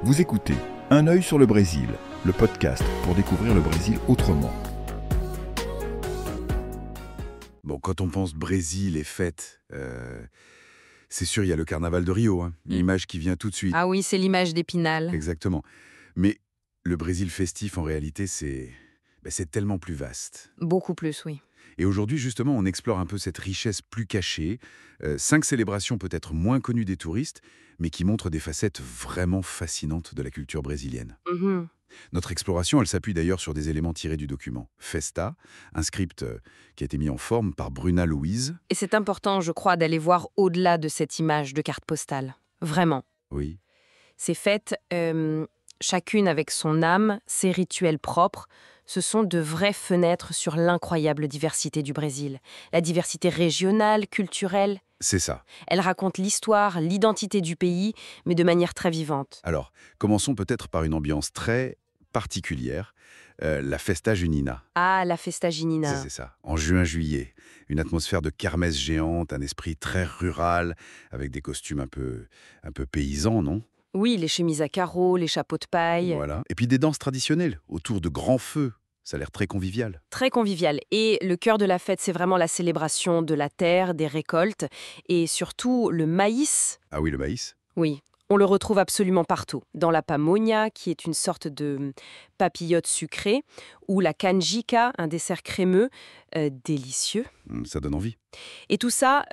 Vous écoutez Un œil sur le Brésil, le podcast pour découvrir le Brésil autrement. Bon, quand on pense Brésil et fête, c'est sûr, il y a le carnaval de Rio, hein, l'image qui vient tout de suite. Ah oui, c'est l'image d'Épinal. Exactement. Mais le Brésil festif, en réalité, c'est tellement plus vaste. Beaucoup plus, oui. Et aujourd'hui, justement, on explore un peu cette richesse plus cachée. 5 célébrations peut-être moins connues des touristes, mais qui montrent des facettes vraiment fascinantes de la culture brésilienne. Mhm. Notre exploration, elle s'appuie d'ailleurs sur des éléments tirés du document Festa, un script qui a été mis en forme par Bruna Louise. Et c'est important, je crois, d'aller voir au-delà de cette image de carte postale. Vraiment. Oui, Ces fêtes, chacune avec son âme, ses rituels propres, ce sont de vraies fenêtres sur l'incroyable diversité du Brésil. La diversité régionale, culturelle. c'est ça. Elle raconte l'histoire, l'identité du pays, mais de manière très vivante. Alors, commençons peut-être par une ambiance très particulière, la Festa Junina. Ah, la Festa Junina. C'est ça, en juin-juillet. Une atmosphère de kermesse géante, un esprit très rural, avec des costumes un peu paysans, non? Oui, les chemises à carreaux, les chapeaux de paille. Voilà. Et puis des danses traditionnelles, autour de grands feux. Ça a l'air très convivial. Très convivial. Et le cœur de la fête, c'est vraiment la célébration de la terre, des récoltes, et surtout le maïs. Ah oui, le maïs? Oui, on le retrouve absolument partout. Dans la pamonha, qui est une sorte de papillote sucrée, ou la canjica, un dessert crémeux, délicieux. Ça donne envie. Et tout ça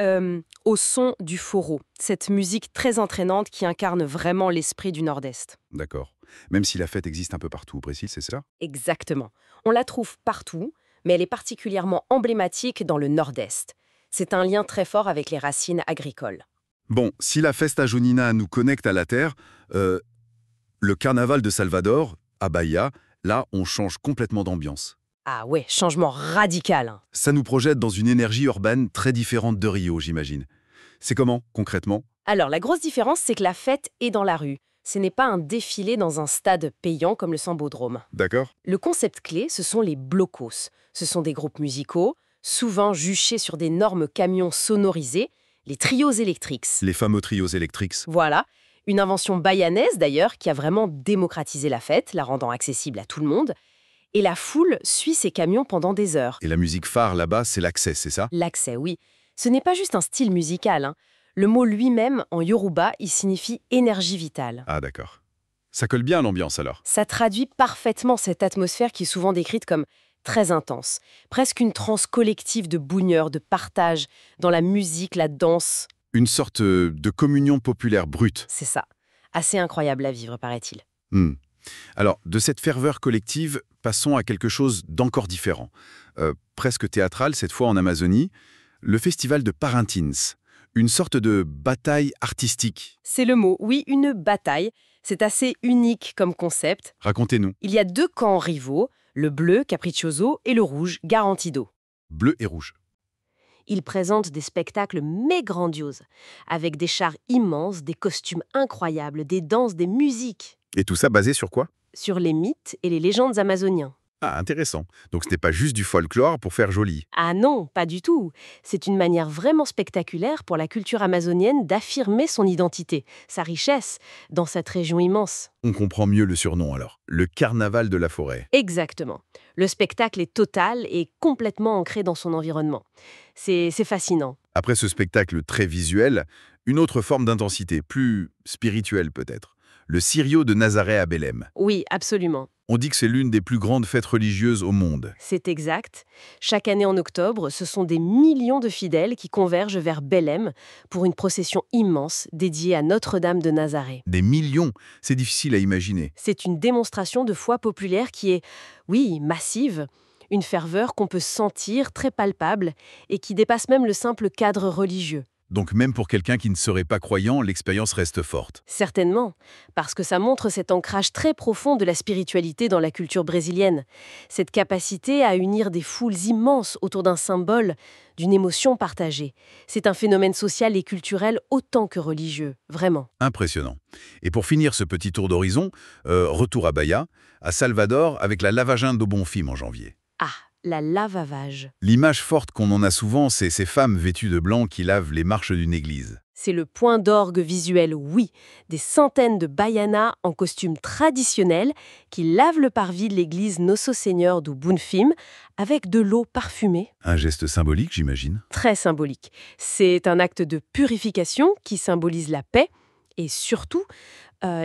au son du foro, cette musique très entraînante qui incarne vraiment l'esprit du Nord-Est. D'accord. Même si la fête existe un peu partout au Brésil, c'est ça? Exactement. On la trouve partout, mais elle est particulièrement emblématique dans le Nord-Est. C'est un lien très fort avec les racines agricoles. Bon, si la Festa Junina nous connecte à la terre, le carnaval de Salvador, à Bahia, là, on change complètement d'ambiance. Ah ouais, changement radical, hein. Ça nous projette dans une énergie urbaine très différente de Rio, j'imagine. C'est comment, concrètement? Alors, la grosse différence, c'est que la fête est dans la rue. Ce n'est pas un défilé dans un stade payant comme le Sambodrome. D'accord. Le concept clé, ce sont les blocos. Ce sont des groupes musicaux, souvent juchés sur d'énormes camions sonorisés, les trios électriques. Les fameux trios électriques. Voilà, une invention bayanaise d'ailleurs qui a vraiment démocratisé la fête, la rendant accessible à tout le monde. Et la foule suit ces camions pendant des heures. Et la musique phare là-bas, c'est l'accès, c'est ça? L'accès, oui. Ce n'est pas juste un style musical, hein. Le mot lui-même, en yoruba, il signifie énergie vitale. Ah d'accord. Ça colle bien à l'ambiance alors. Ça traduit parfaitement cette atmosphère qui est souvent décrite comme très intense. Presque une transe collective de bougneurs, de partage, dans la musique, la danse. Une sorte de communion populaire brute. C'est ça. Assez incroyable à vivre, paraît-il. Alors, de cette ferveur collective, passons à quelque chose d'encore différent. Presque théâtral, cette fois en Amazonie, le festival de Parintins. Une sorte de bataille artistique. C'est le mot, oui, une bataille. C'est assez unique comme concept. Racontez-nous. Il y a deux camps rivaux, le bleu, Capriccioso, et le rouge, Garantido. Bleu et rouge. Ils présentent des spectacles mais grandioses, avec des chars immenses, des costumes incroyables, des danses, des musiques, Et tout ça basé sur quoi? sur les mythes et les légendes amazoniens. Ah, intéressant. Donc ce n'est pas juste du folklore pour faire joli. Ah non, pas du tout. C'est une manière vraiment spectaculaire pour la culture amazonienne d'affirmer son identité, sa richesse, dans cette région immense. On comprend mieux le surnom alors. Le carnaval de la forêt. Exactement. Le spectacle est total et complètement ancré dans son environnement. C'est fascinant. Après ce spectacle très visuel, une autre forme d'intensité, plus spirituelle peut-être. Le Sirio de Nazaré à Belém. Oui, absolument. On dit que c'est l'une des plus grandes fêtes religieuses au monde. C'est exact. Chaque année en octobre, ce sont des millions de fidèles qui convergent vers Belém pour une procession immense dédiée à Notre-Dame de Nazaré. Des millions, c'est difficile à imaginer. C'est une démonstration de foi populaire qui est, oui, massive, une ferveur qu'on peut sentir, très palpable, et qui dépasse même le simple cadre religieux. Donc même pour quelqu'un qui ne serait pas croyant, l'expérience reste forte. Certainement, parce que ça montre cet ancrage très profond de la spiritualité dans la culture brésilienne, cette capacité à unir des foules immenses autour d'un symbole, d'une émotion partagée. C'est un phénomène social et culturel autant que religieux, vraiment. Impressionnant. Et pour finir ce petit tour d'horizon, retour à Bahia, à Salvador avec la Lavagem do Bonfim en janvier. Ah, la lavavage. L'image forte qu'on en a souvent, c'est ces femmes vêtues de blanc qui lavent les marches d'une église. C'est le point d'orgue visuel, oui. Des centaines de baianas en costume traditionnel qui lavent le parvis de l'église Nosso Senhor do Bonfim avec de l'eau parfumée. Un geste symbolique, j'imagine. Très symbolique. C'est un acte de purification qui symbolise la paix et surtout,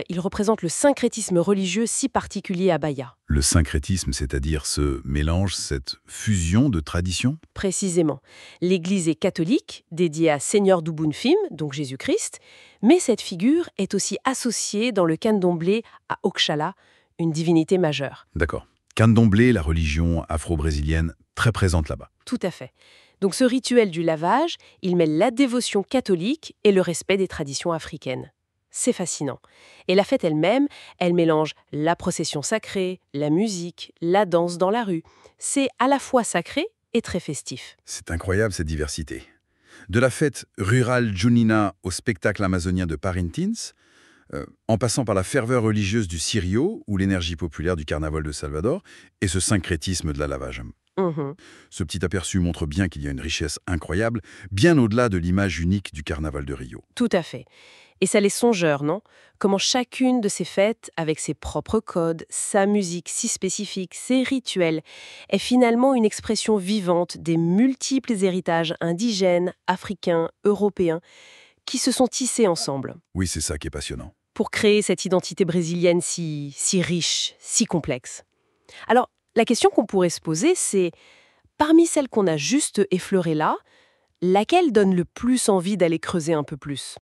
il représente le syncrétisme religieux si particulier à Bahia. Le syncrétisme, c'est-à-dire ce mélange, cette fusion de traditions? Précisément. L'église est catholique, dédiée à Seigneur do Bonfim, donc Jésus-Christ, mais cette figure est aussi associée dans le candomblé à Oxalá, une divinité majeure. D'accord. Candomblé, la religion afro-brésilienne, très présente là-bas. Tout à fait. Donc ce rituel du lavage, il mêle la dévotion catholique et le respect des traditions africaines. C'est fascinant. Et la fête elle-même, elle mélange la procession sacrée, la musique, la danse dans la rue. C'est à la fois sacré et très festif. C'est incroyable cette diversité. De la fête rurale junina au spectacle amazonien de Parintins, en passant par la ferveur religieuse du Sirio ou l'énergie populaire du carnaval de Salvador et ce syncrétisme de la lavage. Mhm. Ce petit aperçu montre bien qu'il y a une richesse incroyable, bien au-delà de l'image unique du carnaval de Rio. Tout à fait. Et ça laisse songeur, non? Comment chacune de ces fêtes, avec ses propres codes, sa musique si spécifique, ses rituels, est finalement une expression vivante des multiples héritages indigènes, africains, européens, qui se sont tissés ensemble Oui, c'est ça qui est passionnant. pour créer cette identité brésilienne si riche, si complexe. Alors, la question qu'on pourrait se poser, c'est, parmi celles qu'on a juste effleurées là, laquelle donne le plus envie d'aller creuser un peu plus?